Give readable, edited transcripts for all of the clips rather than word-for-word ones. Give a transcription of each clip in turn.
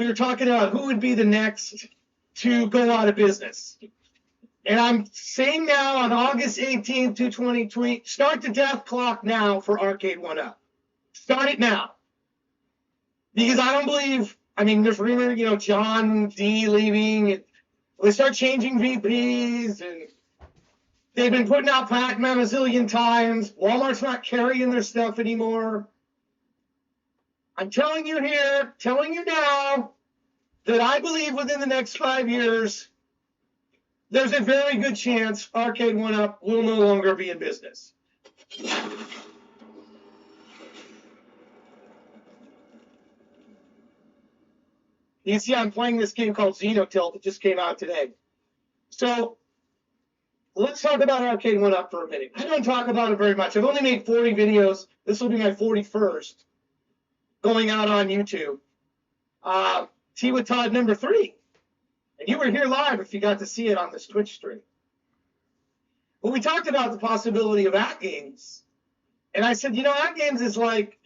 we were talking about who would be the next to go out of business. And I'm saying now on August 18th, 2020, start the death clock now for Arcade1UP. Start it now. Because I don't believe, I mean, there's rumor, John D leaving. They start changing VPs, and they've been putting out Pac-Man a zillion times. Walmart's not carrying their stuff anymore. I'm telling you now, that I believe within the next 5 years, there's a very good chance Arcade1UP will no longer be in business. You see, I'm playing this game called Casinocade that just came out today. So let's talk about Arcade1UP for a minute. I don't talk about it very much. I've only made 40 videos. This will be my 41st going out on YouTube. Tea with Todd number 3. And you were here live if you got to see it on this Twitch stream. But we talked about the possibility of Atgames. And I said, Atgames is like,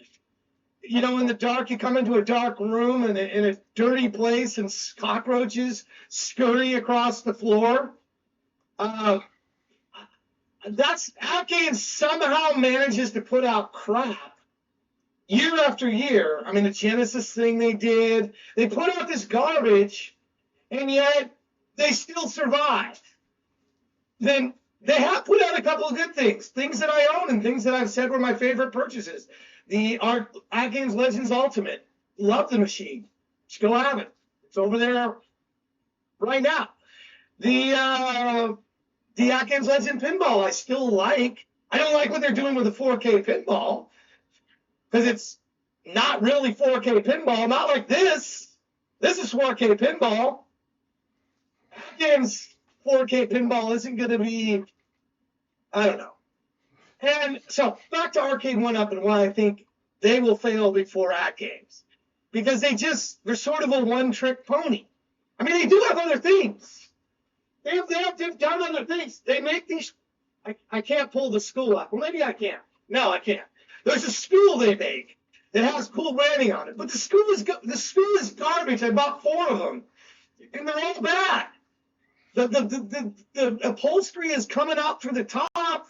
in the dark, you come into a dark room in a dirty place and cockroaches scurry across the floor. Atgames somehow manages to put out crap year after year. I mean, the Genesis thing they did, they put out this garbage, and yet they still survive. Then they have put out a couple of good things that I own and things that I've said were my favorite purchases. The Atgames Legends Ultimate, love the machine. Still have it. It's over there right now. The Atgames Legend Pinball, I still like. I don't like what they're doing with the 4K pinball, because it's not really 4K pinball. Not like this. This is 4K pinball. Atgames 4K pinball isn't going to be, I don't know. And so back to Arcade1UP and why I think they will fail before Atgames. Because they're sort of a one-trick pony. I mean, they do have other things. They've done other things. They make these, I can't pull the school up. Well, maybe I can. No, I can't. There's a school they make that has cool branding on it. But the school is garbage. I bought 4 of them. And they're all bad. The upholstery is coming up through the top.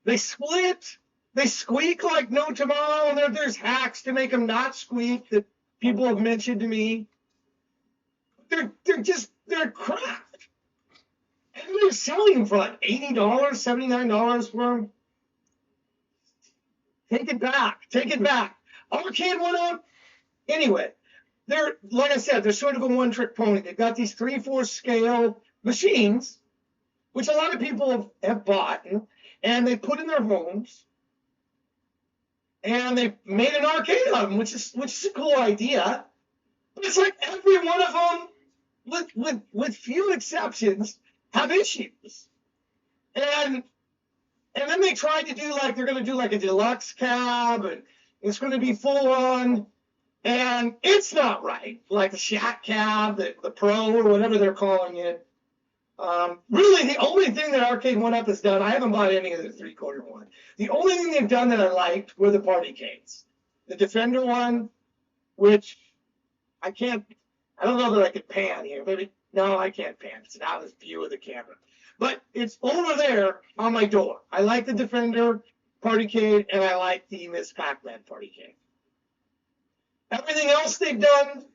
They split. They squeak like no tomorrow. And there's hacks to make them not squeak that people have mentioned to me. They're crap. And they're selling them for like $80, $79 for them. Take it back. Take it back. Arcade1UP. Anyway, like I said, they're sort of a one-trick pony. They've got these 3/4 scale machines, which a lot of people have bought, and they put in their homes, and they made an arcade of them, which is a cool idea. But it's like every one of them, with few exceptions, have issues. And then they tried to do like they're going to do like a deluxe cab, and it's going to be full on, and it's not right. Like the Shack cab, the Pro, or whatever they're calling it. Really, the only thing that Arcade1UP has done, I haven't bought any of the 3/4 one. The only thing they've done that I liked were the Partycades. The Defender one, which I don't know that I could pan here. Maybe, no, I can't pan. It's not as view of the camera. But it's over there on my door. I like the Defender Partycade, and I like the Miss Pac-Man Partycade. Everything else they've done,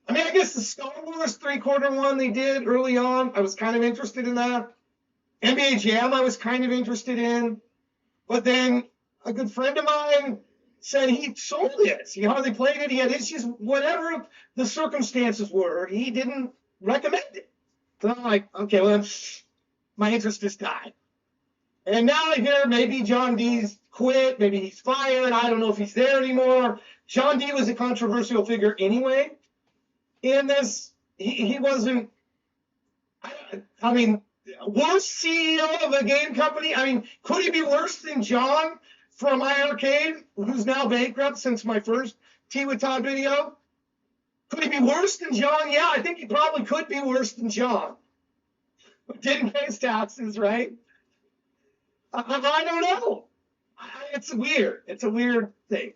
I mean, I guess the Star Wars 3/4 one they did early on, I was kind of interested in that. NBA Jam I was kind of interested in. But then a good friend of mine said he sold it. He hardly played it. He had issues. Whatever the circumstances were, he didn't recommend it. So I'm like, okay, well, my interest has died. And now I hear maybe John D's quit. Maybe he's fired. I don't know if he's there anymore. John D was a controversial figure anyway. In this, he wasn't, I mean, worst CEO of a game company. I mean, could he be worse than John from iiRcade, who's now bankrupt since my first Tea with Todd video? Could he be worse than John? Yeah, I think he probably could be worse than John. Didn't pay his taxes, right? I don't know. It's weird. It's a weird thing.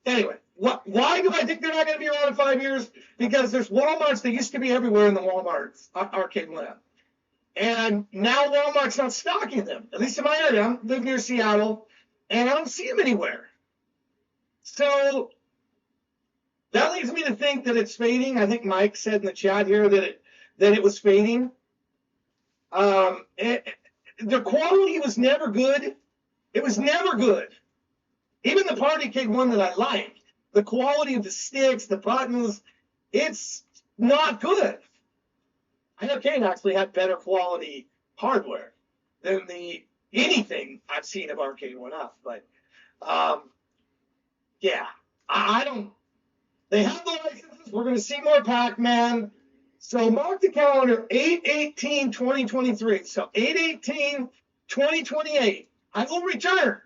Anyway, why do I think they're not going to be around in 5 years? Because there's Walmarts that used to be everywhere in the Walmarts Arcade1UP. And now Walmart's not stocking them, at least in my area. I live near Seattle, and I don't see them anywhere. So that leads me to think that it's fading. I think Mike said in the chat here that it was fading. The quality was never good. It was never good. Even the Partycade one that I liked, the quality of the sticks, the buttons, it's not good. Arcade actually had better quality hardware than anything I've seen of Arcade1UP. But yeah, I don't. They have the licenses. We're going to see more Pac-Man. So mark the calendar, 8/18/2023. So 8/18/2028, I will return.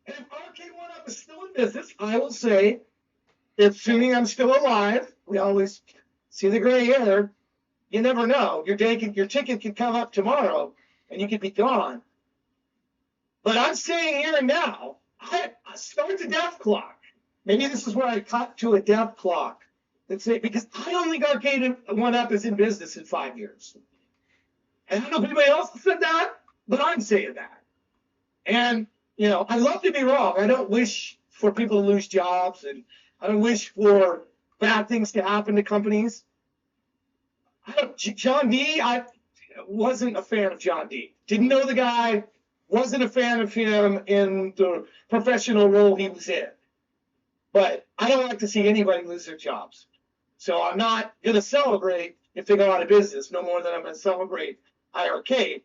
And if Arcade1UP is still in business, I will say, assuming I'm still alive, we always see the gray hair. You never know. Your ticket could come up tomorrow, and you could be gone. But I'm saying here and now, I start the death clock. Maybe this is where I cut to a death clock. That's it, because I don't think Arcade1UP is in business in 5 years. And I don't know if anybody else said that, but I'm saying that. And, I'd love to be wrong. I don't wish for people to lose jobs, and I don't wish for bad things to happen to companies. John D., I wasn't a fan of John D. Didn't know the guy, wasn't a fan of him in the professional role he was in. But I don't like to see anybody lose their jobs. So I'm not going to celebrate if they go out of business, no more than I'm going to celebrate iiRcade.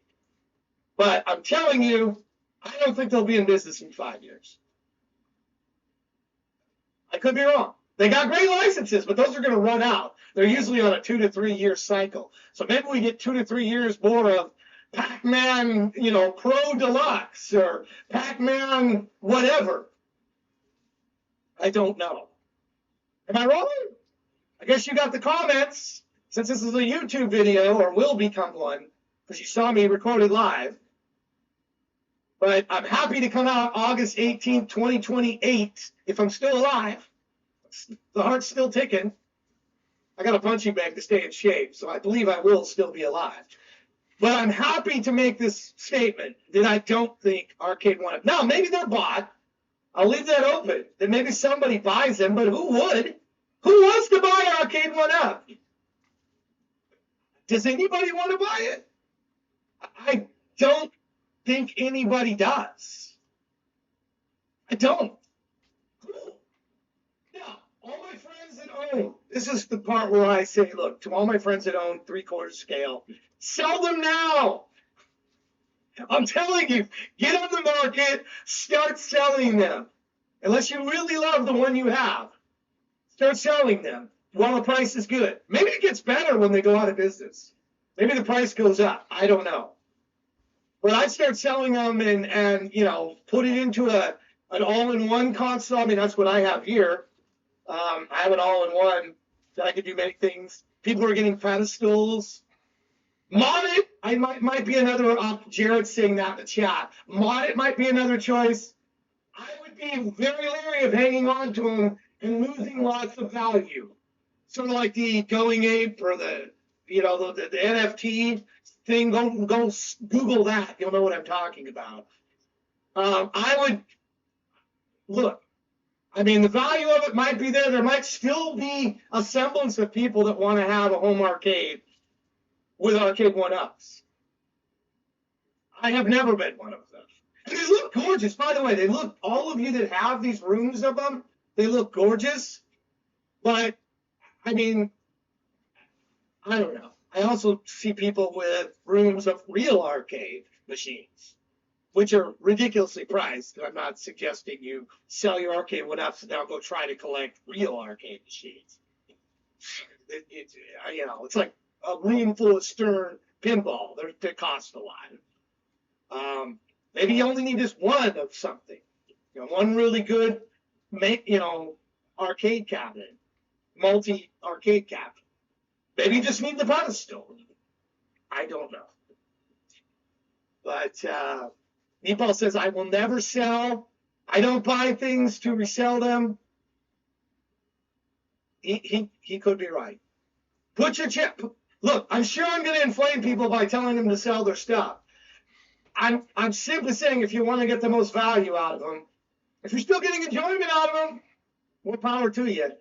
But I'm telling you, I don't think they'll be in business in 5 years. I could be wrong. They got great licenses, but those are going to run out. They're usually on a 2 to 3 year cycle. So maybe we get 2 to 3 years more of Pac-Man, Pro Deluxe or Pac-Man whatever. I don't know. Am I wrong? I guess you got the comments, since this is a YouTube video, or will become one, because you saw me recorded live. But I'm happy to come out August 18th, 2028, if I'm still alive. The heart's still ticking. I got a punching bag to stay in shape, so I believe I will still be alive. But I'm happy to make this statement that I don't think Arcade1UP. Now, maybe they're bought. I'll leave that open. That maybe somebody buys them, but who would? Who wants to buy Arcade1UP? Does anybody want to buy it? I don't think anybody does. I don't. Now, all my friends that own, this is the part where I say, look, to all my friends that own 3/4 scale, sell them now. I'm telling you, get on the market, start selling them. Unless you really love the one you have, start selling them while the price is good. Maybe it gets better when they go out of business. Maybe the price goes up. I don't know. But I'd start selling them and put it into an all-in-one console. I mean, that's what I have here. I have an all-in-one that I can do many things. People are getting pedestals. Mod it might be another. Jared's saying that in the chat. Mod it might be another choice. I would be very leery of hanging on to them and losing lots of value. Sort of like the Going Ape or the NFT thing. Go Google that. You'll know what I'm talking about. I would look. I mean, the value of it might be there. There might still be a semblance of people that want to have a home arcade with Arcade1UPs. I have never been one of them. And they look gorgeous. By the way, all of you that have these rooms of them, they look gorgeous. But, I mean, I don't know. I also see people with rooms of real arcade machines, which are ridiculously priced. I'm not suggesting you sell your Arcade1UPs and now go try to collect real arcade machines. It's like a room full of Stern pinball. They cost a lot. Maybe you only need just one of something. One really good, arcade cabinet, multi-arcade cabinet. Maybe you just need the pedestal. I don't know. But Nepal says, I will never sell. I don't buy things to resell them. he could be right. Put your chip. Look, I'm sure I'm going to inflame people by telling them to sell their stuff. I'm simply saying if you want to get the most value out of them, if you're still getting enjoyment out of them, more power to you.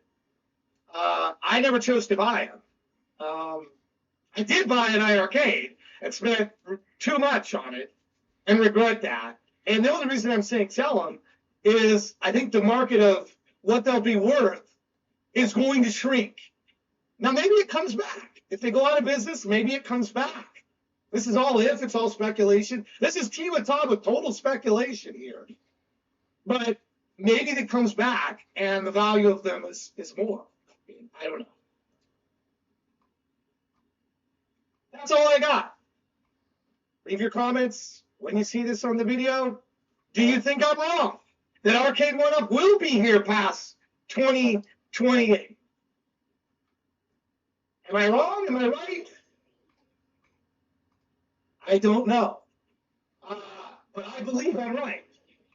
I never chose to buy them. I did buy an iiRcade and spent too much on it and regret that. And the only reason I'm saying sell them is I think the market of what they'll be worth is going to shrink. Now, maybe it comes back. If they go out of business, maybe it comes back. This is all if, it's all speculation. This is Tea with Todd with total speculation here. But maybe it comes back and the value of them is more. I don't know. That's all I got. Leave your comments when you see this on the video. Do you think I'm wrong? That Arcade1UP will be here past 2028? Am I wrong? Am I right? I don't know. But I believe I'm right.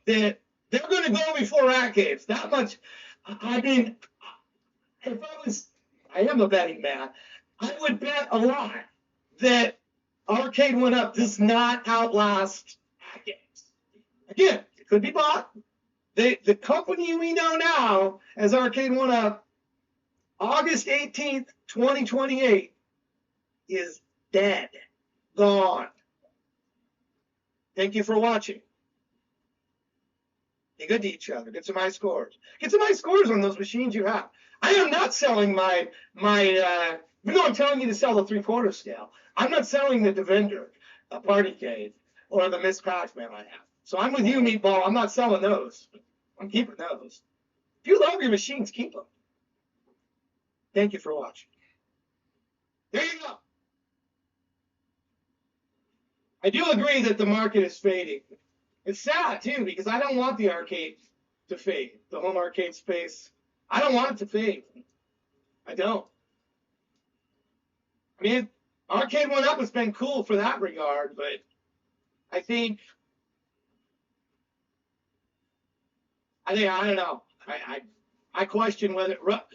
That they're going to go before Atgames. That much. I mean, if I am a betting man, I would bet a lot that Arcade1UP does not outlast Atgames. Again, it could be bought. The company we know now as Arcade1UP, August 18th, 2028, is dead. Gone. Thank you for watching. Be good to each other. Get some high scores. Get some high scores on those machines you have. I am not selling even though I'm telling you to sell the 3/4 scale, I'm not selling the Defender, a Partycade, or the Miss Pac-Man I have. So I'm with you, Meatball. I'm not selling those. I'm keeping those. If you love your machines, keep them. Thank you for watching. There you go. I do agree that the market is fading. It's sad, too, because I don't want the arcade to fade, the home arcade space. I don't want it to fade. I don't. I mean, Arcade1UP has been cool for that regard, but I think I don't know. I question what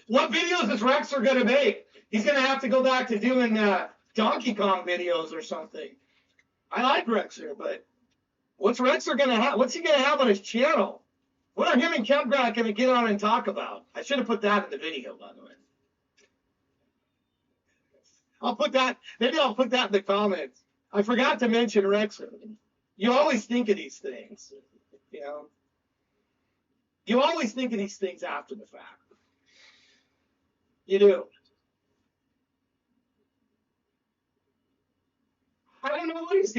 videos is Rexer going to make. He's going to have to go back to doing Donkey Kong videos or something. I like Rexer, but what's Rexer going to have? What's he going to have on his channel? What are him and Campground going to get on and talk about? I should have put that in the video, by the way. I'll put that. Maybe I'll put that in the comments. I forgot to mention Rexer. You always think of these things, you know. You always think of these things after the fact. You do. I don't know what he's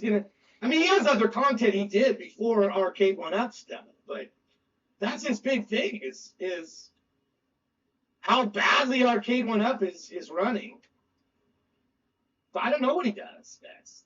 gonna. I mean, he has other content he did before Arcade1UP stuff, but that's his big thing is how badly Arcade1UP is running. But I don't know what he does next.